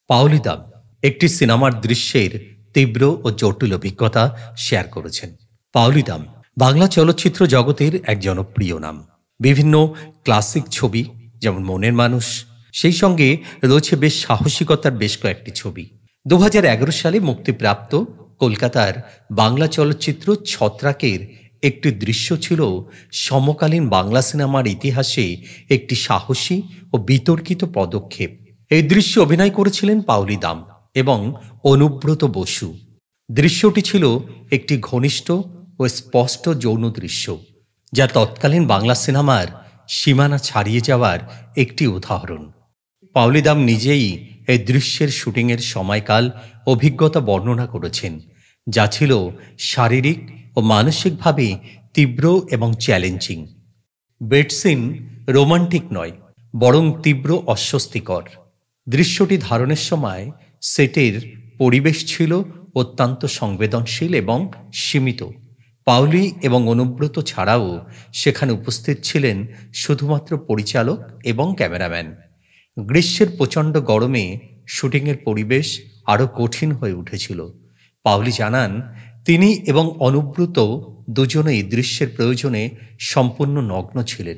পাওলি দাম একটি সিনেমার দৃশ্যের তীব্র ও জটিল অভিজ্ঞতা শেয়ার করেছেন। পাওলি দাম বাংলা চলচ্চিত্র জগতের এক জনপ্রিয় নাম। বিভিন্ন ক্লাসিক ছবি যেমন মনের মানুষ, সেই সঙ্গে রয়েছে বেশ সাহসিকতার বেশ কয়েকটি ছবি। 2011 সালে মুক্তিপ্রাপ্ত কলকাতার বাংলা চলচ্চিত্র ছত্রাকের একটি দৃশ্য ছিল সমকালীন বাংলা সিনেমার ইতিহাসে একটি সাহসী ও বিতর্কিত পদক্ষেপ। এই দৃশ্যে অভিনয় করেছিলেন পাওলি দাম এবং অনুব্রত বসু। দৃশ্যটি ছিল একটি ঘনিষ্ঠ ও স্পষ্ট যৌন দৃশ্য, যা তৎকালীন বাংলা সিনেমার সীমানা ছাড়িয়ে যাওয়ার একটি উদাহরণ। পাওলি দাম নিজেই এই দৃশ্যের শুটিংয়ের সময়কাল অভিজ্ঞতা বর্ণনা করেছেন, যা ছিল শারীরিক ও মানসিকভাবে তীব্র এবং চ্যালেঞ্জিং। বেডসিন রোমান্টিক নয়, বরং তীব্র অস্বস্তিকর। দৃশ্যটি ধারণের সময় সেটের পরিবেশ ছিল অত্যন্ত সংবেদনশীল এবং সীমিত। পাওলি এবং অনুব্রত ছাড়াও সেখানে উপস্থিত ছিলেন শুধুমাত্র পরিচালক এবং ক্যামেরাম্যান। গ্রীষ্মের প্রচণ্ড গরমে শুটিংয়ের পরিবেশ আরও কঠিন হয়ে উঠেছিল। পাওলি জানান, তিনি এবং অনুব্রত দুজনেই দৃশ্যের প্রয়োজনে সম্পূর্ণ নগ্ন ছিলেন।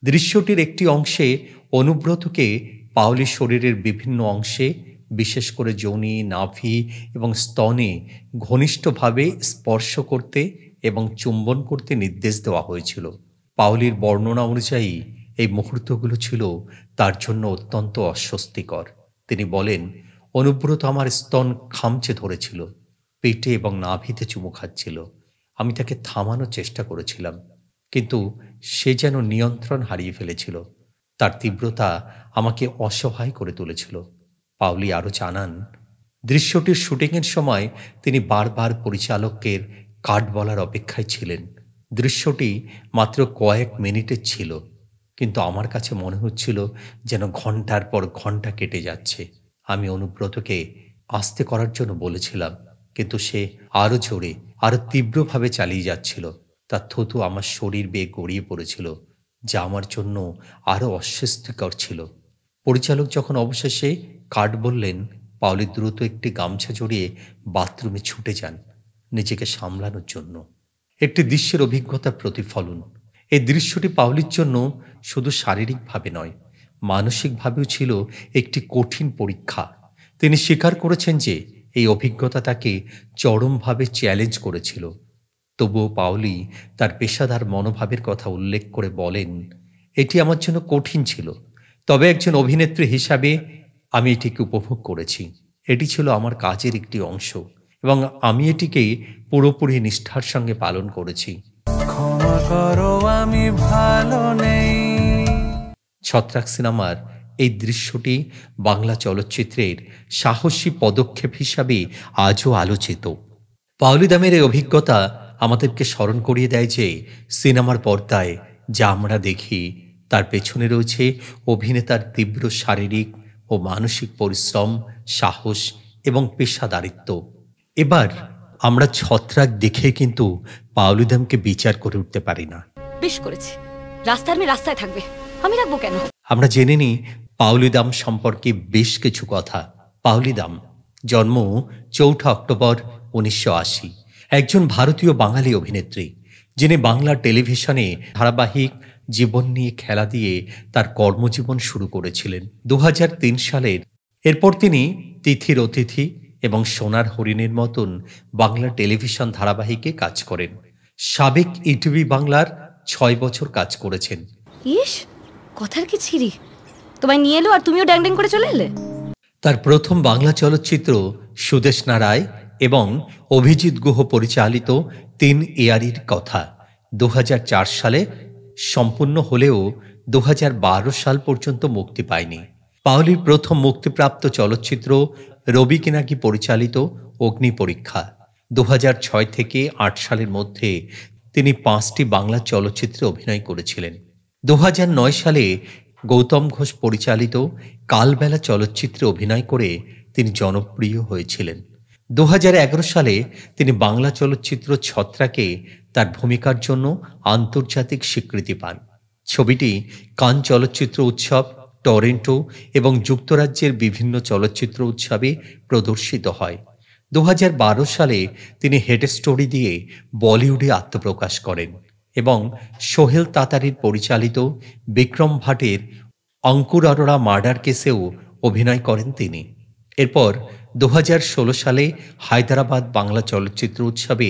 দৃশ্যটির একটি অংশে অনুব্রতকে পাওলি শরীরের বিভিন্ন অংশে, বিশেষ করে যোনি, নাভি এবং স্তনে ঘনিষ্ঠভাবে স্পর্শ করতে এবং চুম্বন করতে নির্দেশ দেওয়া হয়েছিল। পাওলির বর্ণনা অনুযায়ী এই মুহূর্তগুলো ছিল তার জন্য অত্যন্ত অস্বস্তিকর। তিনি বলেন, অনুব্রত আমার স্তন খামচে ধরেছিল, পেটে এবং নাভিতে চুমু খাচ্ছিল। আমি তাকে থামানোর চেষ্টা করেছিলাম, কিন্তু সে যেন নিয়ন্ত্রণ হারিয়ে ফেলেছিল। তার তীব্রতা আমাকে অসহায় করে তুলেছিল। পাওলি আরও জানান, দৃশ্যটির শুটিংয়ের সময় তিনি বারবার পরিচালকের কাট বলার অপেক্ষায় ছিলেন। দৃশ্যটি মাত্র কয়েক মিনিটের ছিল, কিন্তু আমার কাছে মনে হচ্ছিল যেন ঘন্টার পর ঘন্টা কেটে যাচ্ছে। আমি অনুব্রতকে আস্তে করার জন্য বলেছিলাম, কিন্তু সে আরও জোরে, আরও তীব্রভাবে চালিয়ে যাচ্ছিল। তার থুতু আমার শরীর বেয়ে গড়িয়ে পড়েছিল, যা আমার জন্য আরও অস্বস্তিকর ছিল। পরিচালক যখন অবশেষে কাট বললেন, পাওলি দ্রুত একটি গামছা জড়িয়ে বাথরুমে ছুটে যান নিজেকে সামলানোর জন্য। একটি দৃশ্যের অভিজ্ঞতার প্রতিফলন। এই দৃশ্যটি পাওলির জন্য শুধু শারীরিকভাবে নয়, মানসিকভাবেও ছিল একটি কঠিন পরীক্ষা। তিনি স্বীকার করেছেন যে এই অভিজ্ঞতা তাকে চরমভাবে চ্যালেঞ্জ করেছিল। তবুও পাওলি তার পেশাদার মনোভাবের কথা উল্লেখ করে বলেন, এটি আমার জন্য কঠিন ছিল, তবে একজন অভিনেত্রী হিসাবে আমি এটিকে উপভোগ করেছি। এটি ছিল আমার কাজের একটি অংশ এবং আমি এটিকে পুরোপুরি নিষ্ঠার সঙ্গে পালন করেছি। ক্ষমা করো, আমি ভালো নেই। ছত্রাক সিনেমার এই দৃশ্যটি বাংলা চলচ্চিত্রের সাহসী পদক্ষেপ হিসাবে আজও আলোচিত। পাওলি দামের এই অভিজ্ঞতা আমাদেরকে স্মরণ করিয়ে দেয় যে সিনেমার পর্দায় যা আমরা দেখি তার পেছনে রয়েছে অভিনেতার তীব্র শারীরিক ও মানসিক পরিশ্রম, সাহস এবং পেশাদারিত্ব। এবার আমরা ছত্রাক দেখে কিন্তু পাওলি দামকে বিচার করে উঠতে পারি না। বেশ করেছি, রাস্তার মেয়ে রাস্তায় থাকবে, আমি রাখবো কেন? আমরা জেনে নিই পাওলি দাম সম্পর্কে বেশ কিছু কথা। পাওলি দাম জন্ম 4 অক্টোবর 1980, একজন ভারতীয় বাঙালি অভিনেত্রী, যিনি বাংলা টেলিভিশনে ধারাবাহিক জীবন নিয়ে খেলা দিয়ে তার কর্মজীবন শুরু করেছিলেন 2003 সালের। এরপর তিনি তিথির অতিথি এবং সোনার হরিণের মতন বাংলা টেলিভিশন ধারাবাহিকে কাজ করেন। সাবেক ইটিভি বাংলার 6 বছর কাজ করেছেন। ইস, কথার কি ছিরি, তোমায় নিয়ে এলো আর তুমিও ড্যাং ড্যাং করে চলে এলে। তার প্রথম বাংলা চলচ্চিত্র সুদেষ্ণা রায় এবং অভিজিৎ গুহ পরিচালিত 3 ইয়ারির কথা 2004 সালে সম্পূর্ণ হলেও 2012 সাল পর্যন্ত মুক্তি পায়নি। পাওলির প্রথম মুক্তিপ্রাপ্ত চলচ্চিত্র রবি কিনাকি পরিচালিত অগ্নি পরীক্ষা। 2006 থেকে 8 সালের মধ্যে তিনি 5টি বাংলা চলচ্চিত্রে অভিনয় করেছিলেন। 2009 সালে গৌতম ঘোষ পরিচালিত কালবেলা চলচ্চিত্রে অভিনয় করে তিনি জনপ্রিয় হয়েছিলেন। 2011 সালে তিনি বাংলা চলচ্চিত্র ছত্রাকে তার ভূমিকার জন্য আন্তর্জাতিক স্বীকৃতি পান। ছবিটি কান চলচ্চিত্র উৎসব টরন্টো এবং যুক্তরাজ্যের বিভিন্ন চলচ্চিত্র উৎসবে প্রদর্শিত হয়। 2012 সালে তিনি হেড স্টোরি দিয়ে বলিউডে আত্মপ্রকাশ করেন এবং সোহেল তাতারির পরিচালিত বিক্রম ভাটের অঙ্কুর অরোরা মার্ডার কেসেও অভিনয় করেন তিনি। এরপর 2016 সালে হায়দরাবাদ বাংলা চলচ্চিত্র উৎসবে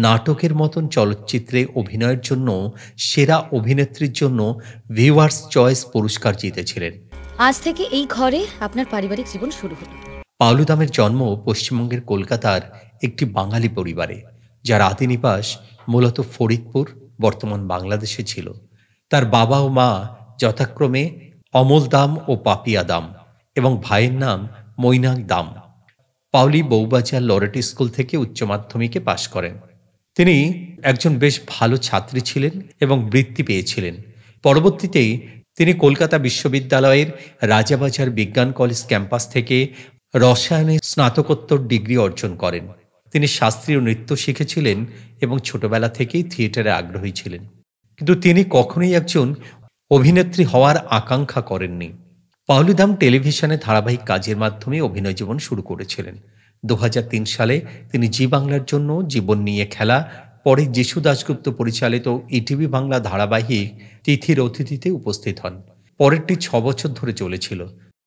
নাটকের মতন চলচ্চিত্রে অভিনয়ের জন্য সেরা অভিনেত্রীর জন্য ভিউয়ার্স চয়েস পুরস্কার জিতেছিলেন। আজ থেকে এই ঘরে আপনার পারিবারিক জীবন শুরু হলো। পাওলু দামের জন্ম পশ্চিমবঙ্গের কলকাতার একটি বাঙালি পরিবারে, যার আদি নিবাস মূলত ফরিদপুর, বর্তমান বাংলাদেশে ছিল। তার বাবা ও মা যথাক্রমে অমল দাম ও পাপিয়া দাম এবং ভাইয়ের নাম মৈনাক দাম। পাওলি বউবাজার লরেট স্কুল থেকে উচ্চ মাধ্যমিকে পাশ করেন। তিনি একজন বেশ ভালো ছাত্রী ছিলেন এবং বৃত্তি পেয়েছিলেন। পরবর্তীতে তিনি কলকাতা বিশ্ববিদ্যালয়ের রাজাবাজার বিজ্ঞান কলেজ ক্যাম্পাস থেকে রসায়নে স্নাতকোত্তর ডিগ্রি অর্জন করেন। তিনি শাস্ত্রীয় নৃত্য শিখেছিলেন এবং ছোটবেলা থেকেই থিয়েটারে আগ্রহী ছিলেন, কিন্তু তিনি কখনোই একজন অভিনেত্রী হওয়ার আকাঙ্ক্ষা করেননি। পাওলি দাম টেলিভিশনে ধারাবাহিক কাজের মাধ্যমে অভিনয় জীবন শুরু করেছিলেন। 2003 সালে তিনি জি বাংলার জন্য জীবন নিয়ে খেলা, পরে যিশু দাশগুপ্ত পরিচালিত ইটিভি বাংলা ধারাবাহিক তিথির অতিথিতে উপস্থিত হন। পরেরটি 6 বছর ধরে চলেছিল।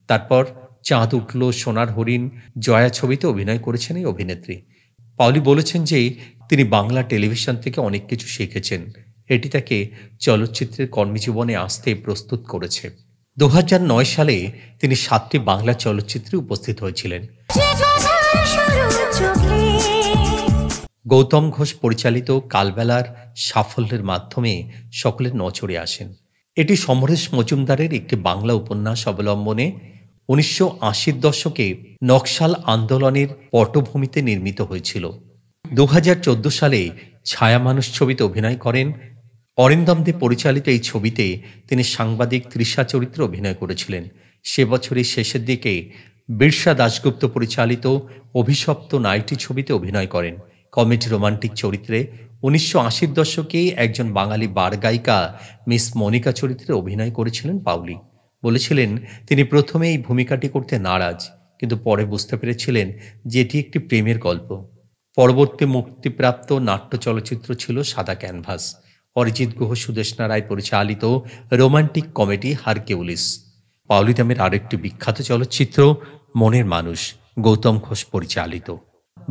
তারপর চাঁদ উঠল, সোনার হরিণ, জয়া ছবিতে অভিনয় করেছেন এই অভিনেত্রী। পাওলি বলেছেন যে তিনি বাংলা টেলিভিশন থেকে অনেক কিছু শিখেছেন। এটি তাকে চলচ্চিত্রের কর্মজীবনে আসতে প্রস্তুত করেছে। 2009 সালে তিনি 7টি বাংলা চলচ্চিত্রে উপস্থিত হয়েছিলেন। গৌতম ঘোষ পরিচালিত কালবেলার সাফল্যের মাধ্যমে সকলের নজরে আসেন। এটি সমরেশ মজুমদারের একটি বাংলা উপন্যাস অবলম্বনে 1980-র দশকে নকশাল আন্দোলনের পটভূমিতে নির্মিত হয়েছিল। 2014 সালে ছায়া মানুষ ছবিতে অভিনয় করেন। অরিন্দম দে পরিচালিত এই ছবিতে তিনি সাংবাদিক তৃষা চরিত্রে অভিনয় করেছিলেন। সে বছরের শেষের দিকে বিরসা দাশগুপ্ত পরিচালিত অভিশপ্ত নাইটি ছবিতে অভিনয় করেন। কমেডি রোমান্টিক চরিত্রে 1980-র দশকে একজন বাঙালি বার গায়িকা মিস মনিকা চরিত্রে অভিনয় করেছিলেন পাওলি। বলেছিলেন তিনি প্রথমে এই ভূমিকাটি করতে নারাজ, কিন্তু পরে বুঝতে পেরেছিলেন যে এটি একটি প্রেমের গল্প। পরবর্তী মুক্তিপ্রাপ্ত নাট্য চলচ্চিত্র ছিল সাদা ক্যানভাস, অরিজিৎ গুহ সুদেষ্ণা রায় পরিচালিত রোমান্টিক কমেডি হারকিউলিস। পাওলি দামের আরেকটি বিখ্যাত চলচ্চিত্র মনের মানুষ, গৌতম ঘোষ পরিচালিত।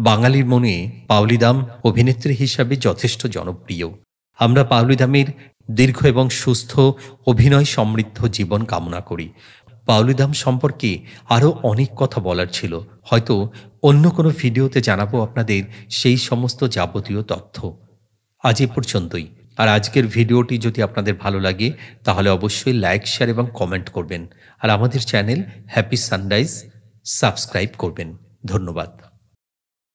বাঙালির মনে পাওলি দাম অভিনেত্রী হিসাবে যথেষ্ট জনপ্রিয়। আমরা পাওলি দামের দীর্ঘ এবং সুস্থ অভিনয় সমৃদ্ধ জীবন কামনা করি। পাওলি দাম সম্পর্কে আরও অনেক কথা বলার ছিল, হয়তো অন্য কোনো ভিডিওতে জানাবো আপনাদের সেই সমস্ত যাবতীয় তথ্য। আজ এ পর্যন্তই। আর আজকের ভিডিওটি যদি আপনাদের ভালো লাগে তাহলে অবশ্যই লাইক, শেয়ার এবং কমেন্ট করবেন। আর আমাদের চ্যানেল হ্যাপি সানরাইজ সাবস্ক্রাইব করবেন। ধন্যবাদ।